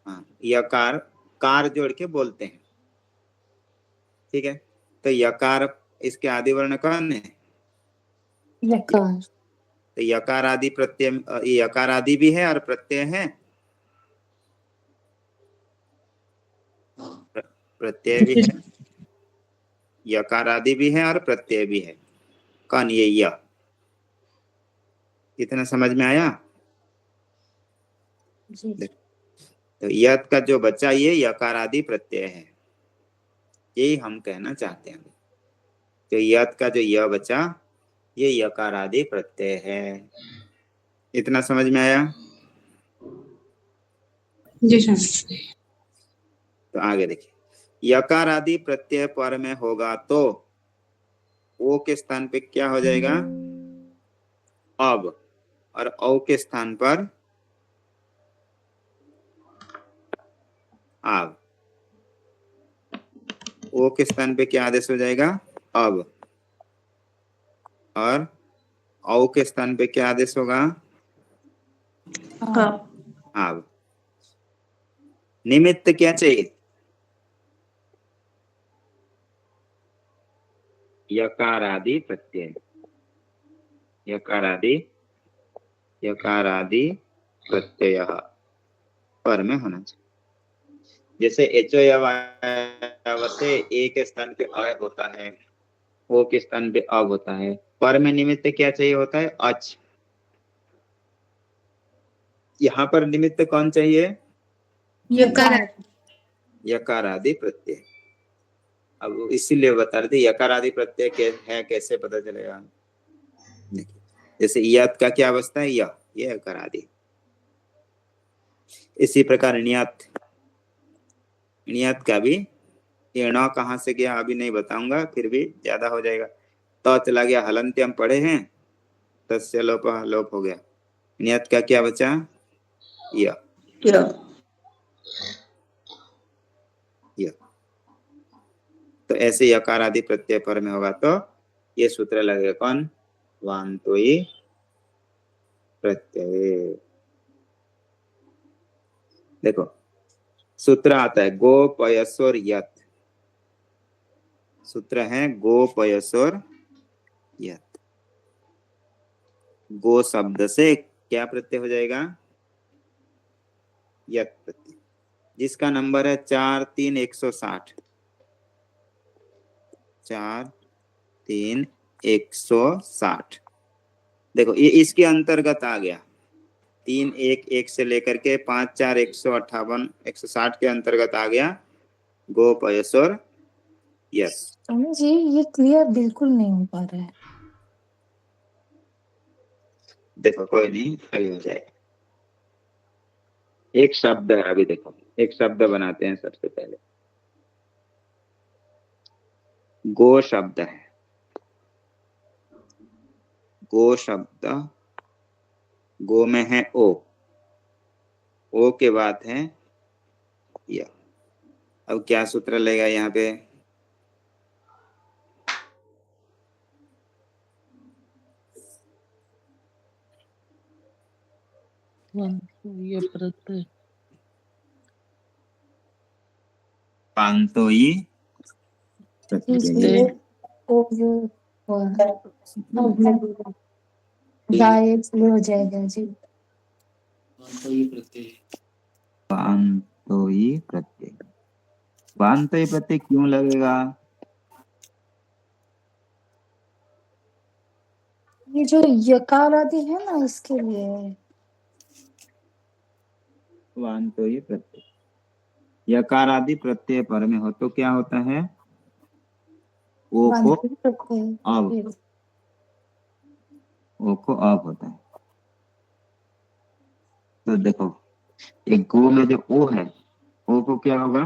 हाँ, यकार कार जोड़ के बोलते हैं। ठीक है, तो यकार इसके आदि वर्ण कौन है? यकार। तो यकार आदि प्रत्यय, यकार आदि भी है और प्रत्यय है। प्रत्यय भी है, यकार आदि भी है और प्रत्यय भी है। कौन? ये य। इतना समझ में आया? जी तो यत का जो बच्चा ये यकार आदि प्रत्यय है, यही हम कहना चाहते हैं। तो यत का जो य बचा ये यकार आदि प्रत्यय है। इतना समझ में आया? जी सर। तो आगे देखिए, यकार आदि प्रत्यय पर में होगा तो ओ के स्थान पे क्या हो जाएगा? अब। और औ के स्थान पर आव। ओ के स्थान पे क्या आदेश हो जाएगा? अब। और औ के स्थान पे क्या आदेश होगा? हाँ आव। निमित्त क्या चाहिए? यकार आदि प्रत्यय। यकार आदि प्रत्यय पर में होना चाहिए। जैसे एचो से ए के स्थान पे अ होता है, ओ के स्थान पे अब होता है। पर में निमित्त क्या चाहिए होता है? अच। यहाँ पर निमित्त कौन चाहिए? यकार। यकार आदि प्रत्यय। अब इसीलिए बता रहे थे यकार आदि प्रत्यय है, कैसे पता चलेगा? देखिए, जैसे यत का क्या अवस्था है? ये यकार आदि। इसी प्रकार नियत का भी ये न कहाँ से गया अभी नहीं बताऊंगा, फिर भी ज्यादा हो जाएगा। तो चला गया हलंत्यम पढ़े हैं, तस्य लोप लोप हो गया। नियत का क्या बचा? य। तो ऐसे यकार आदि प्रत्यय पर में होगा तो ये सूत्र लगेगा कौन? वान्तोई प्रत्यय। देखो, सूत्र आता है गो पयसोर यत। सूत्र है गो पयसोर यत। गो शब्द से क्या प्रत्यय हो जाएगा? यत प्रत्यय, जिसका नंबर है 43160। 43160। देखो, ये इसके अंतर्गत आ गया। 311 से लेकर के 5 4 158 160 के अंतर्गत आ गया। गो पयस और यस। स्वामी जी ये क्लियर बिल्कुल नहीं हो पा रहा है। देखो कोई नहीं, सही हो जाएगा। एक शब्द है, अभी देखो एक शब्द बनाते हैं सबसे पहले। गो शब्द है, गो शब्द, गो में है ओ के बाद है या। अब क्या सूत्र लेगा यहाँ पे? ये प्रत्यय पांतोई इसलिए ओ जो दाएं इसलिए हो जाएगा जी। तो ये प्रत्यय पांतोई प्रत्यय। पांतोई प्रत्यय क्यों लगेगा? ये जो यकार आदि है ना इसके लिए पांतोई प्रत्यय, यकार आदि प्रत्यय पर में हो तो क्या होता है? ओ को अब, ओ को अब होता है। तो देखो एक गो में जो ओ है, ओ को क्या होगा?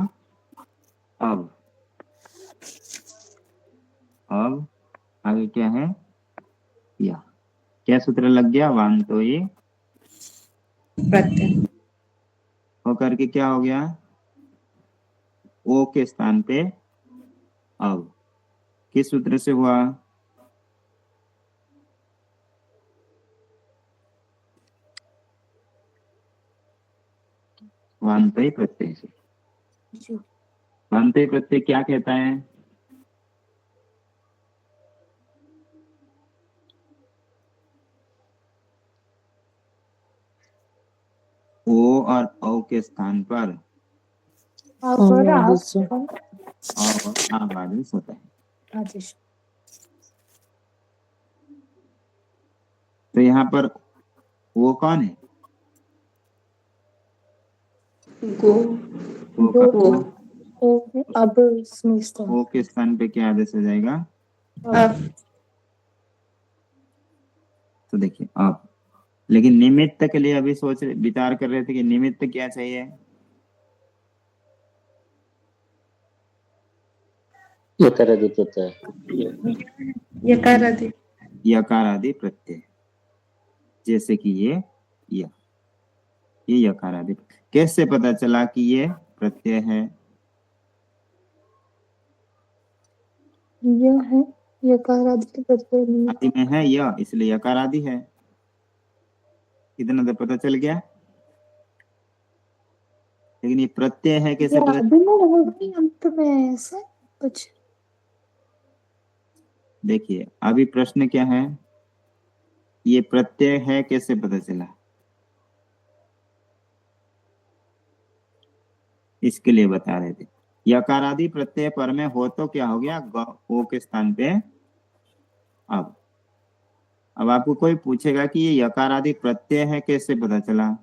अब आगे क्या है? या। क्या सूत्र लग गया? वांतो ये प्रत्यय होकर के क्या हो गया? ओ के स्थान पे अब। किस सूत्र से हुआ? वांतई प्रत्यय से। वांतई प्रत्यय क्या कहता है? ओ और औ के स्थान पर आदेश और आदेश होता है। आदेश। तो यहाँ पर वो कौन है? गो ओ का दो ओ, अब इसमें इस्तेमाल ओ के स्थान पे क्या आदेश हो जाएगा? अब तो देखिए अब, लेकिन निमित्त के लिए अभी विचार कर रहे थे कि निमित्त क्या चाहिए? यकार आदि प्रत्यय। यकार आदि यकार आदि प्रत्यय, जैसे कि ये यकार आदि। कैसे पता चला कि ये प्रत्यय है? यह है यकार आदि प्रत्यय नहीं। आदि में है यह, इसलिए यकार आदि है। इतना तो पता चल गया। लेकिन ये प्रत्यय है कैसे पता? आदि में होगी अंत में ऐसे कुछ। देखिए अभी प्रश्न क्या है, ये प्रत्यय है कैसे पता चला? इसके लिए बता रहे थे। यकार आदि प्रत्यय पर में हो तो क्या हो गया? ओ के स्थान पे अब आपको कोई पूछेगा कि ये यकार आदि प्रत्यय है कैसे पता चला?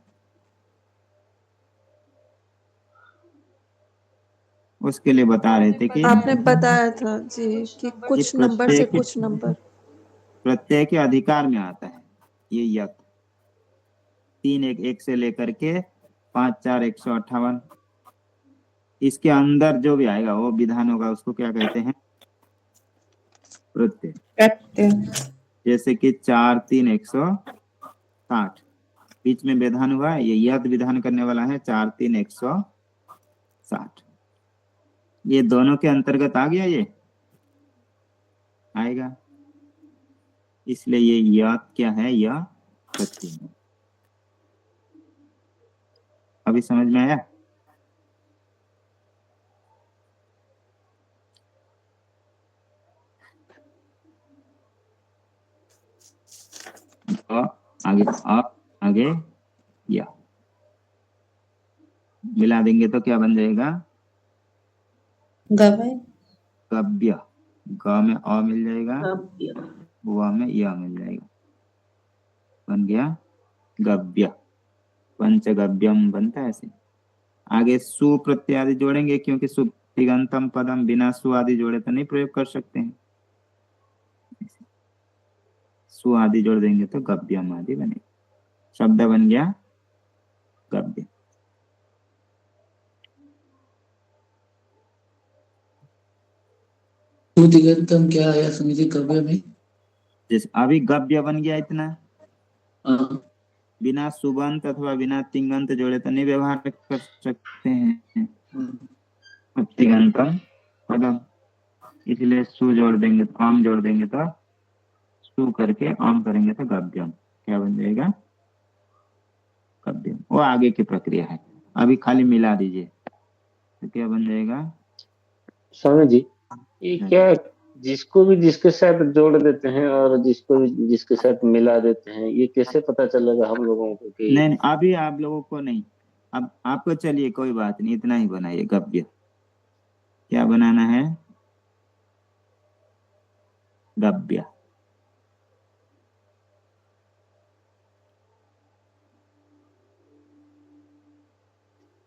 उसके लिए बता रहे थे कि आपने बताया था जी कि ये कुछ नंबर से कुछ नंबर। प्रत्यय के अधिकार में आता है ये यक। 3 1 से लेकर के 5 4 158, इसके अंदर जो भी आएगा वो विधान होगा, उसको क्या कहते हैं? प्रत्यय। प्रत्यय जैसे कि 4 3 160, बीच में विधान हुआ है, ये यद विधान करने वाला है 4 3 160। ये दोनों के अंतर्गत आ गया, ये आएगा, इसलिए ये यद क्या है? यह प्रत्यय है। अभी समझ में आया? आगे या मिला देंगे तो क्या बन जाएगा? गवय गव्य। ग में अ मिल जाएगा, व में य मिल जाएगा, बन गया गव्य। पंचगव्यम बनता है ऐसे। आगे सु प्रत्यय आदि जोड़ेंगे, क्योंकि सु तिगंतम पदम बिना सु आदि जोड़े तो नहीं प्रयोग कर सकते हैं, सु आदि जोड़ देंगे तो गव्यम आदि बनेगा, शब्द बन गया गव्य। सुदिगंतम क्या आया स्वामी जी कव्य में? जैसे अभी गव्य बन गया इतना, हाँ, बिना सुबंत अथवा बिना तिंगंत जोड़े तो नहीं व्यवहार कर सकते हैं, तिगंतम पदम, इसलिए सु जोड़ देंगे तो आम जोड़ देंगे तो सु करके आम करेंगे तो गव्यम, क्या बन जाएगा गव्यम। वो आगे की प्रक्रिया है, अभी खाली मिला दीजिए तो क्या बन जाएगा। स्वामी जी, ये क्या जिसको भी जिसके साथ जोड़ देते हैं और जिसको भी जिसके साथ मिला देते हैं, ये कैसे पता चलेगा हम लोगों को कि नहीं अभी आप लोगों को नहीं, अब आपको चलिए कोई बात नहीं, इतना ही बनाइए गव्य। क्या बनाना है गव्य।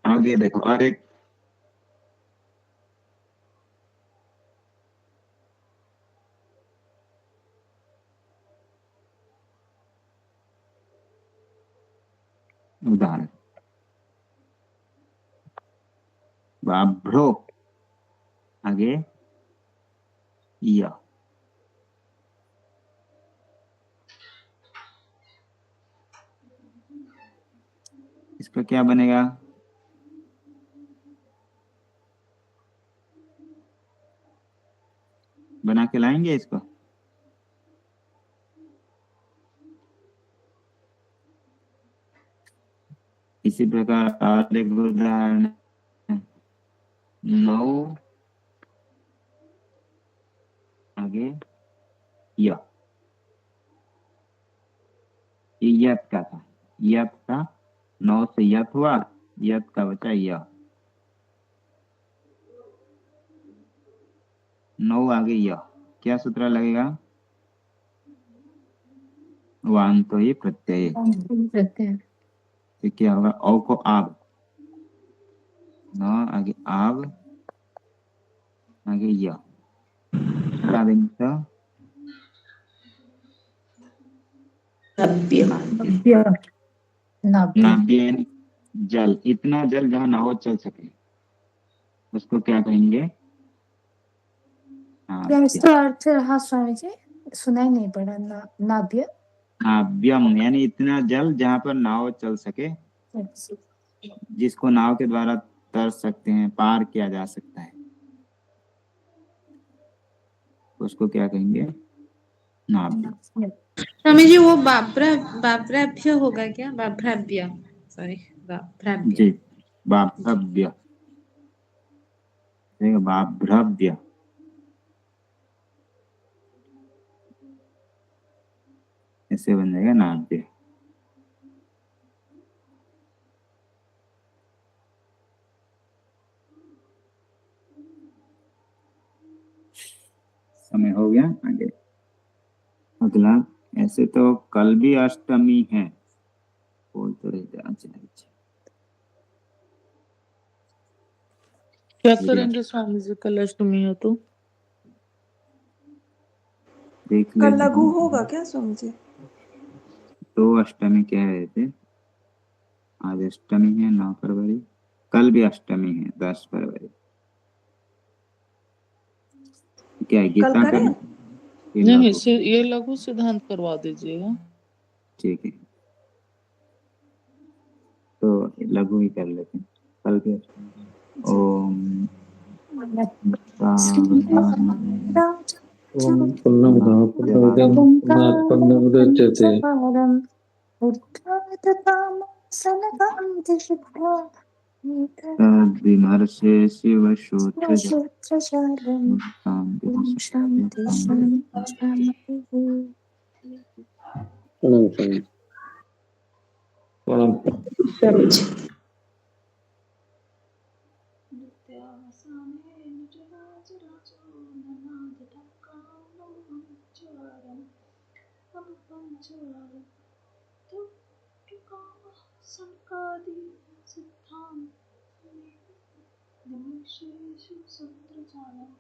आगे देखो और एक उदाहरण, बाभ्रो आगे य, इसका क्या बनेगा बना के लाएंगे इसको। इसी प्रकार और एक उदाहरण, नौ आगे य, ये यत का था, यत का नौ से यत हुआ, यत का बचा य, नौ आगे य, क्या सूत्र लगेगा वांत ही प्रत्यय, प्रत्यय तो क्या होगा औ को आब, न आगे आब आगे य, हटा देंगे तो नव्य नव्य नव्य नाभ्य यानी जल, इतना जल जहाँ नाव चल सके उसको क्या कहेंगे क्या नाभ्य। इसका अर्थ रहा स्वामी जी? सुनाई नहीं पड़ा नाभ्य। नाभ्यम यानी इतना जल जहाँ पर नाव चल सके, जिसको नाव के द्वारा तर सकते हैं, पार किया जा सकता है, उसको क्या कहेंगे नाभ्य। स्वामी जी वो बाभ्राभ्य होगा क्या? बाभ्राभ्य, सॉरी, बाभ्राभ्य। जी बाभ्रव्य, बाभ्रव्य ऐसे बन जाएगा नाभ्य। समय हो गया, आगे अगला। ऐसे तो कल भी अष्टमी है, बोल तो रहे थे। अच्छा अच्छा क्या करेंगे स्वामी जी कल अष्टमी है तो? देख कल लेते लघु हैं। होगा क्या स्वामी जी? तो अष्टमी कह रहे थे, आज अष्टमी है 9 फरवरी, कल भी अष्टमी है 10 फरवरी। क्या है कल गीता करें? करना ये नहीं, लागू? ये लघु सिद्धांत करवा दीजिएगा। ठीक है तो लघु ही कर लेते हैं कल भी अष्टमी। ओम ओम पूर्णमदः पूर्णमिदं पूर्णात् पूर्णमुदच्यते विमर्शे शिव श्रोत्र श्रोत्रशालं शांति ॐ शान्ति शान्ति शान्तिः। प्रणाम स्वामी। प्रणाम। स्वामी जी। निमिषेषु सूत्रजालम्